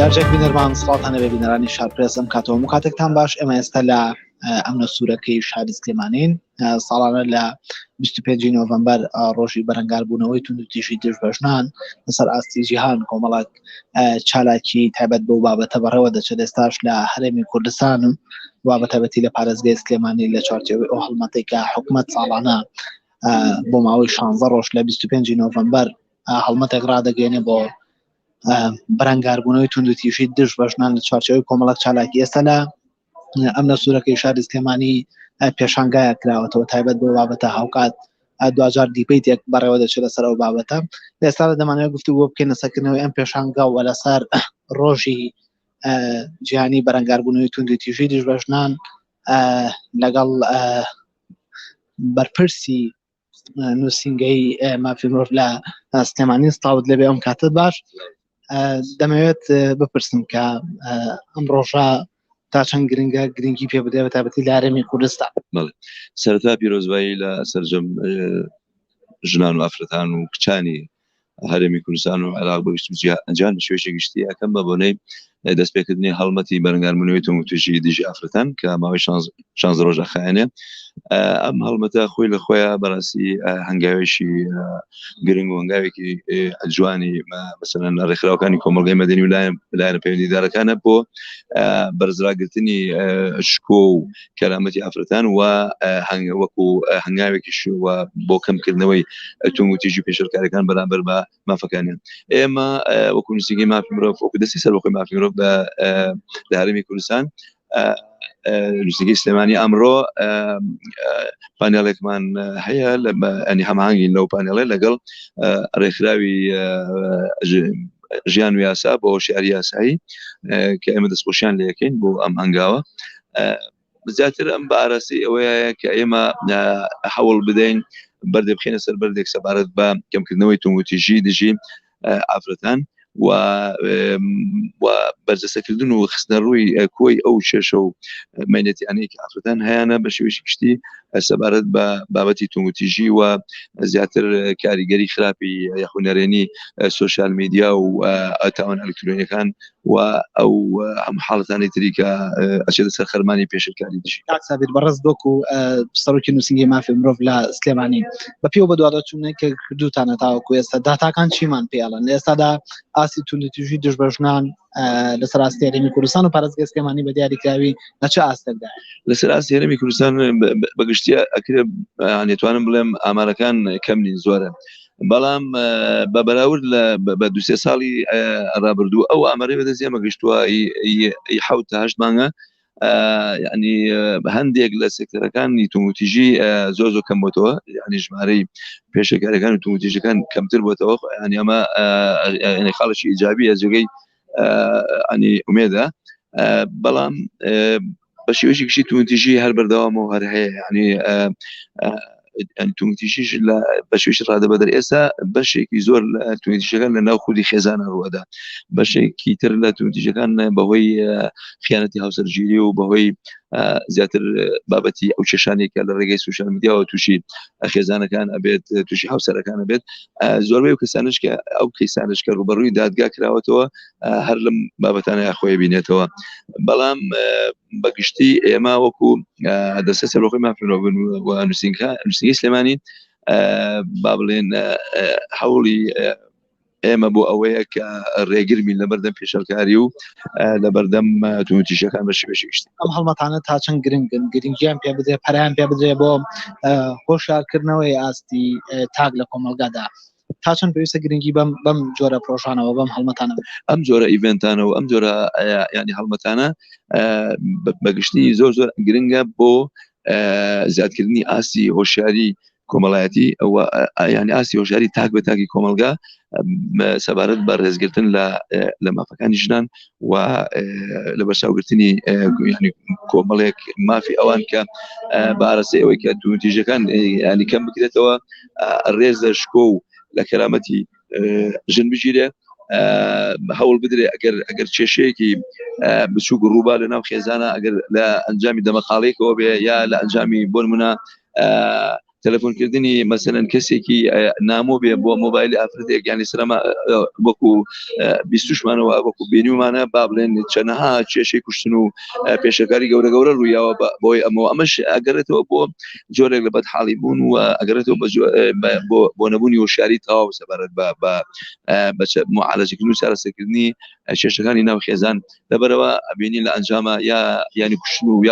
بەرجێک بینەرمان سڵاتانە بە بینەرانی شارپرس ئەم کاتەوە کاتێکتان باش. ئێمە ئێستا لە ئەمنە سوورەکەی شاری سلێمانین. ساڵانە لە 25 نۆڤەمبەر ڕۆژی بەرەنگاربوونەوەی تونند و تیژی دژبەژنان لەسەر ئاستی جیهان کۆمەڵک چالاکی تایبەت بۆ بابەتە بەڕێوە دەچێت. ئێستاش لە هەرێمی کوردستانم بابەتەبەتی لە پارێزگای سلێمانی لە چوارچێوەی ئەو هەڵمەتەی کە حکوومەت ساڵانە بۆ ماوەی 16 ڕۆژ لە 25 نۆڤەمبەر هەڵمەتێک ڕادەگەێنێ بۆ بەرەنگاربوونەوەی تونند و تیژی دژبەژنان لە چوارچێوەی کۆمەڵک چالاکی. ئێستا لە ئەمنە سوورەکەی شاری سلێمانی پێشانگایە کراوەتەوە تایبەت بۆ بابەتە هاوکات دوجار دیبیتێک بەڕێوە دەچێت لەسەر ئەو بابەتە. ئێستا دەمانەوێت گفتوگۆ بکەین لەسەرکردنەوەی ئەم پێشانگا و لەسەر ڕۆژی جیهانی بەرەنگاربوونەوەی تونند و تیژی دژبەژنان لەگەڵ بەرپرسی نووسینگەی مافی مرۆڤ لە سلێمانی ستاوت لەبێ ئەم کاتت باش. دەمەوێت بپرسم کە ئەم ڕۆژە تا چەند گرنگی پێ بدەێت بە تایبەتی لە هەرێمی کوردستان. سەرەتا پیرۆزبایی لە سەرجەم ژنان و ئافرەتان و کچانی هەرێمی کوردستان و عێراق بەگشت جیهان بە شێوەیەکی گشتی ئەەکەم بە بۆنەی دەستپێکردنی هەڵمەتی بەرەنگاربوونەوەی تونند و تیژی دژی ئافرەتان کە ماوەی 16 ڕۆژە خایەنێ. ئەم هەڵمەتە خۆی لە خۆیان بەڕاستی هەنگاوێکی گرنگ و هەنگاوێکی جوانی مەسەلەن ڕێکخراوەکانی کۆمەڵگەی مەدەنی و لایەنە پەیوەندیدارەکانە بۆ بەرزراگرتنی شکۆ و کەرامەتی ئافرەتان و وەکو هەنگاوێکیش وە بۆ کەمکردنەوەی تونند و تیژی پێشەرکاریەکان بەرامبەر بە مافەکانیان. ئێمە وەکو نووسینگەی مافی مرۆڤ وەکو دەستی سەربەخۆی مافی مرۆڤ لە هەرێمی کوردستان نووسینگەی سلێمانی ئەمڕۆ پانێڵێکمان هەیە ئەنی هەماهنگین لەو پانێڵێ لەگەڵ ڕێکخراوی ژیان و یاسا بۆ هۆشیاری یاسایی کە ئێمە دەستخۆشیان لە یەکەین بۆ ئەم هەنگاوە. زیاتر ئەم بە ئاراستی ئەوەیە کە ئێمە هەوڵ بدەین بەردێ بخێنە سەر بەردێک سەبارەت بە کەمکردنەوەی تونند و تیژی دژی ئافرەتان و بەرزەسەکردن و خستنە ڕووی کۆی ئەو شێشە و مەینەتیانەی کە ئافرەتان هەیەە بە شێوەیەکی گشتی سەبارەت بە بابەتی تونند و تیژی و زیاتر کاریگەری خراپی یاخونەرێنی سوشال میدیا و تاوان ئەلکترۆنیەکان و ئەو هەم حاڵەتانی تری کە ئەچێتە سەر خەرمانی پێشەرکاری دژی. سابیر بەڕێز دۆکو سەرۆکی نووسینگەی مافی مرۆڤ لە سلێمانی بە پێوە بە دووادەچوونەی کە کردوتانە تاوەکو ئێستا داتاکان چیمان پێڵن لە ئێستادا ئاسی تونند و تیژی دژبەژنان لەسەر ئاستی هەرێمی کوردستان و پارێزگای سلێمانی بە دیاریکراوی لە چه ئاستێکدا لەسەر ئاستی هەرێمی کوردستان بەگشتی ئەکرێ نێتوانم بڵێم ئامارەکان کەم نین زۆرە، بەڵام بە بەراورد بە دو سێ ساڵی ڕابردوو ئەو ئامارەی بەدەستیمە گەشتووە 7 مانگە یعنی هەندێک لە سێکتەرەکانی تونند و تیژی زۆر کەمبووەوە، یعنی ژمارەی پێشەکاریەکان و تونند و تیژەکان کەمتر بووەوە. ینی ئەمە خاڵێکی ئیجابی ئەجێگەی ئەنی ئومێدە، بەڵام بە شێوەیەکی گشتی تونند و تیژی هەر بەردەوامەوە هەر هەیە، ینی تونند و تیژیش بە شێوەیەکی ڕادەبەدەر. ئێستا بەشێکی زۆر لە تونند و تیژەکان لە ناو خودی خێزانە ڕوەدا، بەشێکی تر لە تونند و تیژەکان بەهۆی خیانەتی هاوسەرگیری و بەهۆی زیاتر بابەتی ئەو کێشانێکە لە ڕێگەی سوشال میدیا و تووشی خێزانەکان ئەبێت، تووشی هاوسەرەکان ئەبێت، زۆربەی و کەسانش کە ئەو کەسانش کە ڕوبەڕووی دادگا کراوەتەوە هەر لەم بابەتانە خۆی بینێتەوە. بەڵام بەگشتی ئێمە وەکو دەستە سەربەخۆی مافی مرۆڤ و نووسینگەی سلێمانی با بڵێن هەوڵی ئێمە بۆ ئەوەیە کە ڕێگرمی لە بەردەم پێشەرکاری و لە بەردەم تونند و تیژەکان بە شێوەیەکی گشتی. ئەم هەڵمەتانە تا چەند گرنگیان پێ بدرێ، پەرایان پێ بدرێ بۆ هۆشیارکردنەوەی ئاستی تاک لە کۆمەلگادا، تا چەند پێویستە گرنگی بەم جۆرە پرۆژانەوە بەم هەڵمەتانە ئەم جۆرە ئیڤنتانە و ئەم جۆرە ینی هەڵمەتانە بەگشتی زۆر گرنگە بۆ زیادکردنی ئاستی هۆشیاری کۆمەڵایەتی، ینی ئاستی هۆشیاری تاک بە تاکی کۆمەلگا سەبارەت بە ڕێزگرتن لە مافەکانی ژنان و لە بەرچاوگرتنی ینی کۆمەڵێک مافی ئەوان کە بارەسەی ئەوەی کە تونند و تیژەکان ینی کەم بکرێتەوە، ڕێز لە شکۆ و لە کەرامەتی ژن بگیرێ، هەوڵ بدرێ ئەگەر کێشەیەکی بچووک ڕووبا لە ناو خێزانە ئەگەر لە ئەنجامی دەمەقاڵەیەکەوە بێ یا لە ئەنجامی بۆ نمونە تەلەفۆنکردنی مەسەلەن کەسێکی نامۆ بێ بۆ مۆبایلی ئافرەتێک یانی سرەما وەکو بیستوشمانەوە وەکو بینیمانە با بڵێن چەنەها کێشەی کوشتن و پێشەکاری گەورە گەورە ڕوویاوە بۆی ئەمەش ئەگەرێتەوە بۆ جۆرێک لە بەدحاڵی بوون و ئەگەرێتەوە بۆ نەبوونی وشاری تەواو سەبارەت بە معالەجەکردن و چارەسەرکردنی کێشەکانی ناو خێزان لەبەرەوە ئەبینی لە ئەنجامە ینی کوشتن و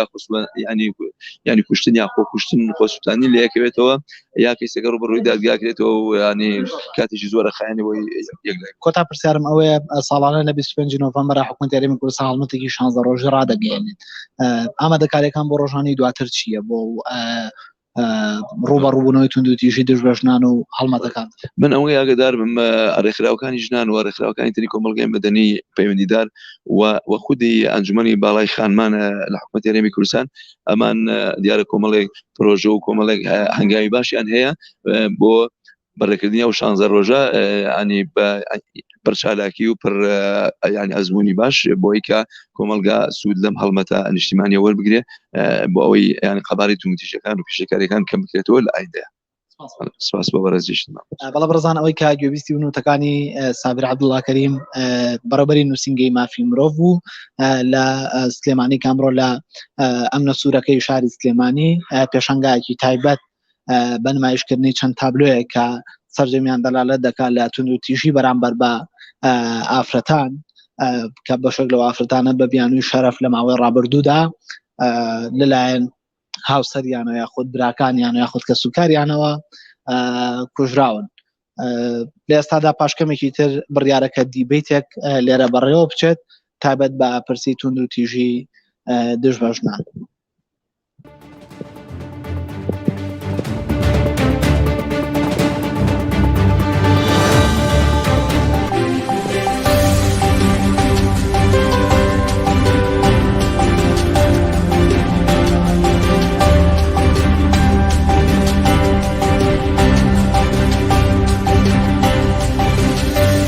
ینی کوشتن یا خۆ کوشتن خۆسووتانی لە یەکەوێتەوە یا کەسێکە ڕوبەڕووی دادگاکرێتەوە و ینی کاتێکی زۆرە خایەنی بۆی یەکلای کۆتا پرسیارم ئەوەیە ساڵانە لە 25 نۆڤەمبەر حکوومەت یاریمی کوردستان هەڵمەتێکی 16 ڕۆژی ڕادەگەیەنێت ئامادەکاریەکان بۆ ڕۆژانی دواتر چییە بۆ ڕوبەڕووبوونەوەی توندوتیژی دژبە ژنان و هەڵمەتەکان من ئەوەی ئاگدار بم ڕێکخراوەکانی ژنان و ڕێکخراوەکانی تری کۆمەڵگەی مەدەنی پەیوەندیدار و خودی ئەنجومەنی باڵای خانمان لە حکوومەت یاریمی کوردستان ئەمان دیارە کۆمەڵێک پرۆژە و کۆمەڵێک هەنگاوی باشیان هەیە بۆ بەڕێکردنی ئەو 16 ڕۆژە ینی پرچالاکی و ینی ئەزمموی باش بۆی کە کۆمەلگا سوود لەم هەڵمەتە نیشتیمانی وەربگرێ بۆ ئەوەی ینی قەباری توندوتیژەکان و پیشەکاریەکان کەم بکرێتەوە لە ئایندەیە. سپاس بۆ بەڕێزیشتمان. بەڵە بڕزان ئەوەی کە گوێبیستی ونوتەکانی سابر عەبدوڵڵا کەریم بەڕێوەبەری نووسینگەی مافی مرۆڤ بوو لە سلێمانی کامڕۆ لە ئەمنە سوورەکەی شاری سلێمانی پێشەنگایەکی تایبەت بە نمایشکردنی چەند تابلۆیە کە سەرجەمیان دەلالەت دەکات لە توندوتیژی بەرامبەر بە ئافرەتان کە بەشێک لەو ئافرەتانە بە بیانووی شەرەف لە ماوەی ڕابردوودا لەلایەن هاوسەریانە یاخود براکانیان یاخود کە سوکاریانەوە کوژراون. لە ئێستادا پاشکەمێکی تر بڕیارەکە دیبیتێک لێرە بەڕێوە بچێت تایبەت بە پرسی توندوتیژی دژبە ژنان.